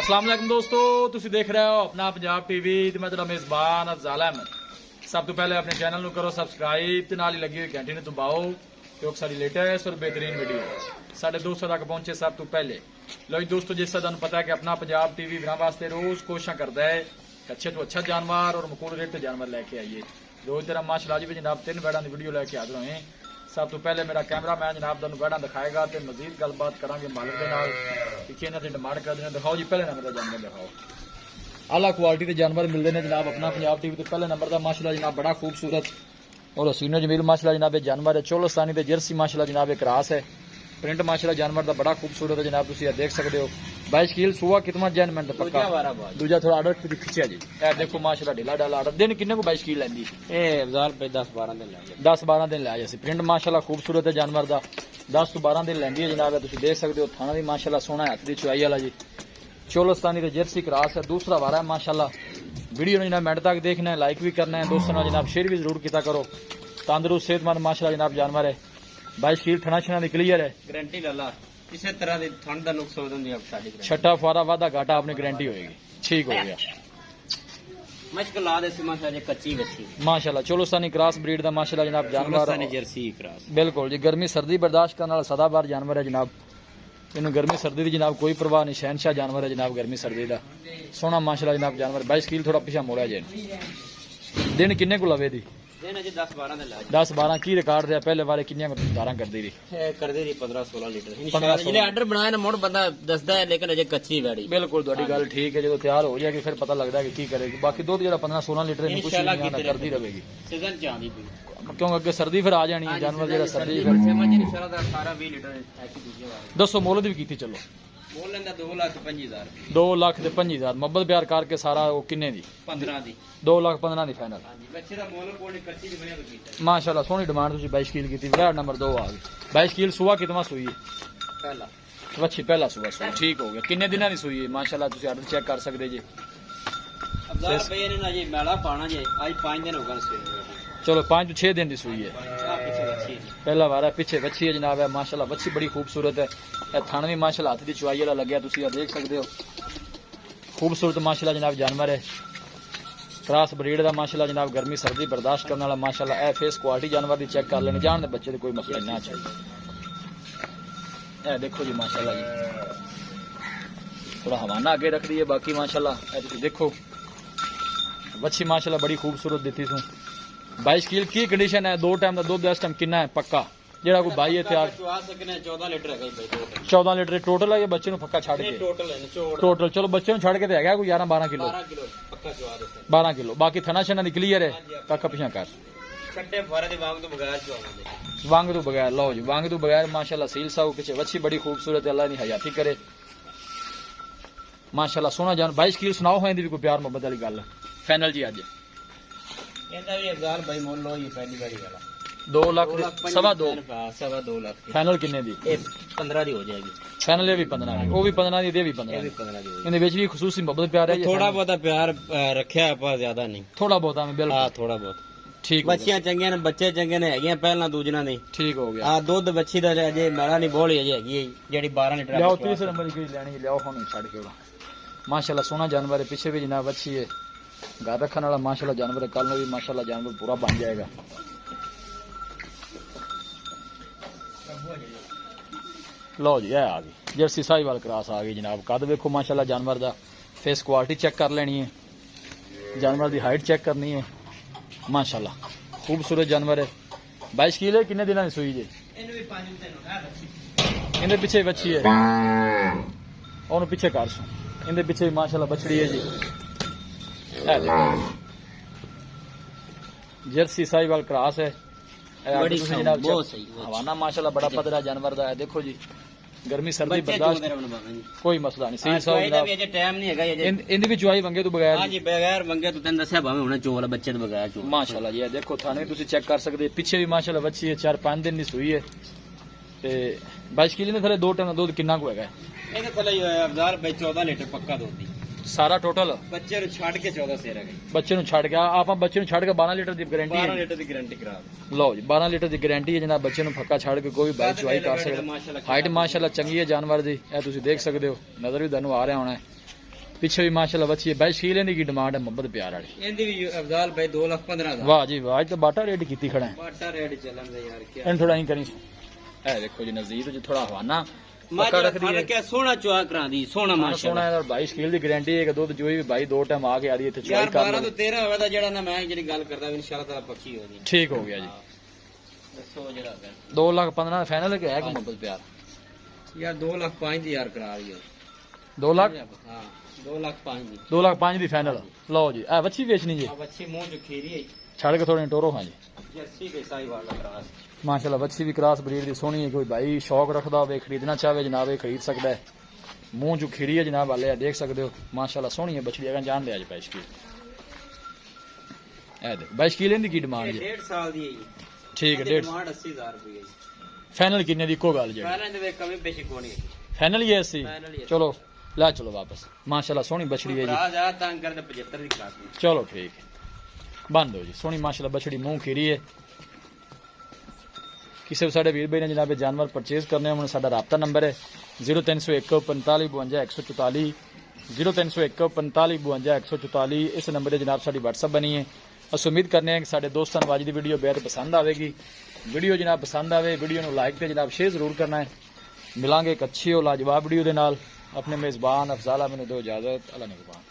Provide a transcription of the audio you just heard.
अस्सलाम वालेकुम दोस्तों, तुसी देख रहे हो अपना पंजाब टीवी ते मैं तेरा मेजबान अफजाल अहमद। सब तो पहले अपने चैनल करो सबसक्राइब ते नाल ही लगी हुई घंटी ने दबाओ क्योंकि सारी लेटेस्ट और बेहतरीन वीडियो साढ़े दोस्तों तक पहुंचे सब तो पहले। लो जी दोस्तों, जिससे तुहानू पता है कि अपना पंजाब टीवी बिना वास्ते रोज कोशिश करता है अच्छे तो अच्छा जानवर और मकूल रेट जानवर लेके आइए। रोज तेरा माशाअल्लाह जी भी जनाब 3 बैड़ा की वीडियो लेके हाजिर होए। सब तो पहले मेरा कैमरा मैन जनाब तुहानू बैड़ा दिखाएगा तो मजीद गलबात करांगे मालिक के नाल कि इन्हां दी डिमांड करदे ने। दिखाओ जी पहले नंबर का जानवर दिखाओ। आला क्वालिटी के जानवर मिलते हैं जनाब अपना पंजाब टीवी तो पहले नंबर का माशाअल्लाह जनाब बड़ा खूबसूरत और हसीनो जमील माशाअल्लाह जनाब जानवर है। चोलस्तानी ते जर्सी माशाअल्लाह जनाब एक क्रास है। प्रिंट माशाअल्लाह जानवर का बड़ा खूबसूरत है जनाब, तुम देख सकते हो। 22 कील सुआ कितना जैन मिनट पक्का दूजा थोड़ा आर्डर खिंचा जी। देखो माशाअल्लाह ढीला डाला आर्डर दिन किन्ने को 22 कील लैंदी 10-12 दिन लै जासी। प्रिंट माशाअल्लाह खूबसूरत है जानवर का 10 तो 12 दिन लैंदी है जनाब। तुम देख सकते हो थाना भी माशाअल्लाह सोहना हथ की चुआई वाला जी। चोलस्तानी ते जर्सी क्रास है, दूसरा वारा है माशाअल्लाह। वीडियो ने जनाब मिनट तक देखना है, लाइक भी करना है, दोस्तों ने जनाब शेयर भी जरूर किया करो। तंदुरुस्त सेहतमंद माशाअल्लाह जनाब जानवर है। 22 कील थना छना दी क्लियर है, गारंटी लाला किसी तरह की ठंड का नुक्स छठा फुआरा वादा घाटा अपनी गारंटी होगी। ठीक हो गया कच्ची बच्ची माशाअल्लाह। चोलस्तानी क्रॉस ब्रीड का माशाअल्लाह जनाब जानवर जर्सी क्रॉस बिल्कुल जी। गर्मी सर्दी बर्दाश्त करने वाला सदाबार जानवर है जनाब। इन गर्मी सर्दी की जनाब कोई परवाह नहीं, शहनशाह जानवर है जनाब गर्मी सर्दी का। सोना माशाअल्लाह जनाब जानवर। 22 कील थोड़ा पिछा मोड़ा जाए। दिन किन्ने को लवे दी 10-12 की रिकॉर्ड है पहले बारे किन्नियां धारा करदी रही 15-16 लीटर आर्डर बनाया ना मुड़ बंदा दसदा है लेकिन अजे कच्ची बैठी। बिल्कुल तुहाडी गल ठीक है, जो तैयार हो जाएगी फिर पता लगता है कि की करेगी। बाकी दूध जो 15-16 लीटर करती रहेगी सीजन च आंदी क्योंकि अगे सर्दी फिर आ जानी है जानवर जो सर्दी दसो मोहलत भी की। चलो 2,25,000 मुहब्बत प्यार करके सारा वो किन्ने दी 2,15,000 दी फाइनल माशाअल्लाह। सोहनी डिमांड तुसी 22 कील की। विराट नंबर 2 आ गई। 22 कील सुआ कितना सुई है वच्छी पहला सुआ सुई। ठीक हो गया। किन्ने दिना की सुई है माशाअल्लाह, तुसी आर्डर चेक कर सकते जी। चलो 5 to 6 दिन की सुई है। पहला वारा पीछे बच्ची है जनाब है माशाअल्लाह। बच्ची बड़ी खूबसूरत है। थाना भी माशाअल्लाह हाथ की चुआई वाला लगे तुम देख सकते हो। खूबसूरत माशाअल्लाह जनाब जानवर है। क्रॉस ब्रीड का माशाअल्लाह जनाब गर्मी सर्दी बर्दाश्त करने वाला माशाअल्लाह। ए फेस क्वालिटी जानवर की चेक कर लेने जान दे बच्चे कोई मसला ना चाहिए। ए देखो जी माशाअल्लाह जी थोड़ा हवाना आगे रख दी है। बाकी माशाअल्लाह देखो बच्ची माशाअल्लाह बड़ी खूबसूरत दी तू। 22 कील की कंडीशन है। 2 टाइम का दुध इस टाइम कितना है पक्का जेड़ा कोई भाई है 14 लीटर टोटल है। बच्चे पक्का छड़ के टोटल चलो बच्चे छड़ के है कोई 11-12 किलो 12 किलो। बाकी थना छना क्लीयर है पक्का पिछा कर वांग तो बगैर। लो जी वांग तो बगैर माशाअल्लाह। सील साहू पीछे बच्ची बड़ी खूबसूरत है, अल्लाह ने हयाती करे माशाअल्लाह। सोना जान 22 कील सुनाओ है भी कोई प्यार मोहब्बत वाली गल फाइनल जी। अज 2 लाख 2.25 लाख फाइनल किन्ने दी 15 दी हो जाएगी। फाइनल ये भी 15 दी, वो भी 15 दी, दे भी 15 दी। इनदे विच भी खसूसी मोहब्बत प्यार है। थोड़ा बहुत प्यार रखया आपा ज्यादा नहीं, थोड़ा बहुत हमें बिल्कुल। हां थोड़ा बहुत ठीक। बच्चियां चंगे ने बच्चे चंगे ने हैगियां पहला दूजना नहीं। ठीक हो गया। हां दूध बच्ची दा अजे मेरा नहीं बोली अजे हैगी जेडी 12 लीटर लियाओ 30 नंबर की लेनी लियाओ हम छड़ के माशाअल्लाह। सोना जानवर है, पीछे भी जनाब अच्छी है, घर रखने वाला माशाअल्लाह जानवर है। कल में भी माशाअल्लाह जानवर पूरा बन जाएगा। लो जी आ गई जर्सी साहिवाल क्रॉस आ गई जनाब। कद देखो माशाअल्लाह जानवर दा। फेस क्वालिटी चेक कर लेनी है, जानवर की हाइट चेक करनी है माशाअल्लाह। खूबसूरत जानवर है। 22 कील है। किन्ने दिनों की सुई जी इनके पीछे बच्ची है और पीछे कर सो इनके पीछे माशाअल्लाह बछड़ी है जी। जर्सी साहिवाल क्रॉस है। हवाना माशाअल्लाह बड़ा पदरा जानवर दा है। देखो जी गर्मी सर्दी बर्दाश्त कोई मसला नहीं। सील साहब टाइम नहीं है इंदी भी चुआई मंगे तो बगैर हां जी बगैर मंगे तो तन दसया भावे हुणे चोल बच्चे तो बगैर चोल माशाअल्लाह। ये देखो थाने तुसी चेक कर सकते पीछे भी माशाअल्लाह बच्ची है। 4-5 दिन की सुई है ते 22 कील ने थले 2 टाइम दूध कितना को है ਇਹਦੇ ਥੱਲੇ ਹੀ ਹੋਇਆ ਅਫਜ਼ਾਲ ਭਾਈ 14 ਲੀਟਰ ਪੱਕਾ ਦੁੱਧ ਦੀ सारा टोटल ਬੱਚੇ ਨੂੰ ਛੱਡ ਕੇ 14 ਸੇਰ ਹੈ बच्चे छड़ गया आप बच्चे छड़ के 12 लीटर की गारंटी 12 लीटर ਦੀ ਗਾਰੰਟੀ ਕਰਾ लो जी 12 लीटर की गारंटी है जनाब। बच्चे फक्का छड़ के कोई भी बाइक चुआई कर सकते। हाइट माशाअल्लाह चंगी है जानवर की, तुम देख सकते हो। नजर भी तुहानू आ रहा होना है ਪਿੱਛੇ ਵੀ ਮਾਸ਼ਾਅੱਲਾ ਬੱਚੀ ਹੈ ਬਾਈ ਸ਼ੀਲ ਦੀ ਕੀ ਡਿਮਾਂਡ ਹੈ ਮੁਹੱਬਤ ਪਿਆਰ ਵਾਲੀ ਇਹਦੀ ਵੀ ਅਫਜ਼ਾਲ ਭਾਈ 2,15,000 ਵਾਹ ਜੀ ਵਾਹ ਅੱਜ ਤਾਂ ਬਾਟਾ ਰੇਟ ਕੀਤੀ ਖੜਾ ਹੈ ਬਾਟਾ ਰੇਟ ਚੱਲਣ ਦੇ ਯਾਰ ਕੀ ਇਹਨੂੰ ਥੋੜਾ ਹੀ ਕਰੀ ਇਹ ਦੇਖੋ ਜੀ ਨਜ਼ੀਰ ਜੀ ਥੋੜਾ ਹਵਾਨਾ ਪੱਕਾ ਰੱਖਦੀ ਹੈ ਕਿ ਸੋਹਣਾ ਚੁਆ ਕਰਾਂਦੀ ਸੋਹਣਾ ਸੋਹਣਾ ਮਾਸ਼ਾਅੱਲਾ ਹੈ ਬਾਈ ਸ਼ੀਲ ਦੀ ਗਾਰੰਟੀ ਹੈ ਕਿ ਦੁੱਧ ਜੋਈ ਵੀ ਬਾਈ ਦੋ ਟਾਈਮ ਆ ਕੇ ਆ ਰਹੀ ਇੱਥੇ ਚੁਆਈ ਯਾਰ ਕਰ 12 ਲਓ ਤੋਂ 13 ਹੋਵੇ ਤਾਂ ਜਿਹੜਾ ਨਾ ਮੈਂ ਜਿਹੜੀ ਗੱਲ ਕਰਦਾ ਵੀ ਇਨਸ਼ਾਅੱਲਾ ਤਾਲਾ ਪੱਕੀ ਹੋ ਜੀ ਠੀਕ ਹੋ ਗਿਆ ਜੀ ਦੱਸੋ ਜਿਹੜਾ 2,15,000 ਫਾਈਨਲ ਹੈ ਕਿ ਮੁਹੱਬਤ ਪਿਆਰ ਯਾਰ 2,05,000 ਦੀ ਯਾਰ ਕਰਾ ਰਹੀ ਹੈ 2 ਲੱਖ ਹਾਂ 2,05,000 ਦੀ 2,05,000 ਦੀ ਫਾਈਨਲ ਲਓ ਜੀ ਇਹ ਵੱਛੀ ਵੇਚਣੀ ਜੀ ਆ ਬੱਚੀ ਮੂੰਹ ਚ ਖੀਰੀ ਹੈ ਛੱਡ ਕੇ ਥੋੜੇ ਟੋਰੋ ਹਾਂ ਜੀ ਜਰਸੀ ਦੇ ਸਾਈਵਾਲ ਦਾ ਕਰਾਸ ਮਾਸ਼ਾਅੱਲਾ ਵੱਛੀ ਵੀ ਕ੍ਰਾਸ ਬਰੀਡ ਦੀ ਸੋਹਣੀ ਹੈ ਕੋਈ ਭਾਈ ਸ਼ੌਕ ਰੱਖਦਾ ਹੋਵੇ ਖਰੀਦਣਾ ਚਾਹਵੇ ਜਨਾਬ ਇਹ ਖਰੀਦ ਸਕਦਾ ਹੈ ਮੂੰਹ ਚ ਖੀਰੀ ਹੈ ਜਨਾਬ ਵਾਲੇ ਦੇਖ ਸਕਦੇ ਹੋ ਮਾਸ਼ਾਅੱਲਾ ਸੋਹਣੀ ਹੈ ਬੱਚੀ ਅਗਰ ਜਾਣ ਦੇ ਅੱਜ ਪੈਸ਼ ਕੀ ਇਹ ਦੇਖ ਬਾਈ ਸ਼ਕੀਲ ਦੀ ਕੀ ਡਿਮਾਂਡ ਜੀ 1.5 ਸਾਲ ਦੀ ਹੈ ਜੀ ਠੀਕ ਹੈ 1.5 ਡਿਮਾਂਡ 80,000 ਰੁਪਏ ਹੈ ਫਾਈਨਲ ਕਿੰਨੇ ਦੀ ਇੱਕੋ ਗੱਲ ਜਿਹੜੀ ਪਹਿਲਾਂ ਦੇ ਵਿੱਚ ਕਮੀ ਪੇਸ਼ੀ ਕੋਣੀ ਹੈ ਫਾਈਨਲ ਹੀ ਹੈ ਅਸੀਂ Final ਹੀ ਹੈ। ਚਲੋ ਲੈ ਚਲੋ ਵਾਪਸ ਮਾਸ਼ਾਅੱਲਾ ਸੋਹਣੀ ਬਛੜੀ ਹੈ ਜੀ ਭਰਾ ਜਾ ਤੰਗ ਕਰਦੇ 75 ਦੀ ਕਰਾਸ ਦੀ ਚਲੋ ਠੀਕ ਹੈ ਬੰਦ ਹੋ ਜੀ ਸੋਹਣੀ ਮਾਸ਼ਾਅੱਲਾ ਬਛੜੀ ਮੂੰਹ ਖੀਰੀ ਹੈ ਕਿਸੇ ਵੀ ਸਾਡੇ ਵੀਰ ਭਾਈ ਨੇ ਜਨਾਬ ਜਾਨਵਰ ਪਰਚੇਜ਼ ਕਰਨੇ ਹੋਣ ਸਾਡਾ ਰਾਬਤਾ ਨੰਬਰ ਹੈ 0301 45 52 144 0301 45 52 144 ਇਸ ਨੰਬਰ ਤੇ ਜਨਾਬ ਸਾਡੀ WhatsApp ਬਣੀ ਹੈ ਅਸੀਂ ਉਮੀਦ ਕਰਨੇ ਹਾਂ ਕਿ ਸਾਡੇ ਦੋਸਤਾਂ ਨੂੰ ਅੱਜ ਦੀ ਵੀਡੀਓ ਬੇहद ਪਸੰਦ ਆਵੇਗੀ ਵੀਡੀਓ ਜਨਾਬ ਪਸੰਦ ਆਵੇ ਵੀਡੀਓ ਨੂੰ ਲਾਈਕ ਤੇ ਜਨਾਬ ਸ਼ੇਅਰ ਜ਼ਰੂਰ ਕਰਨਾ ਹੈ ਮਿਲਾਂਗੇ ਇੱਕ ਅੱਛੀ और लाजवाब ਵੀਡੀਓ ਦੇ ਨਾਲ ਆਪਣੇ ਮੇਜ਼ਬਾਨ ਅਫਜ਼ਾਲ ਮੈਨੂੰ ਦਿਓ ਇਜਾਜ਼ਤ ਅੱਲਾ ਨਿਗਹਬਾਨ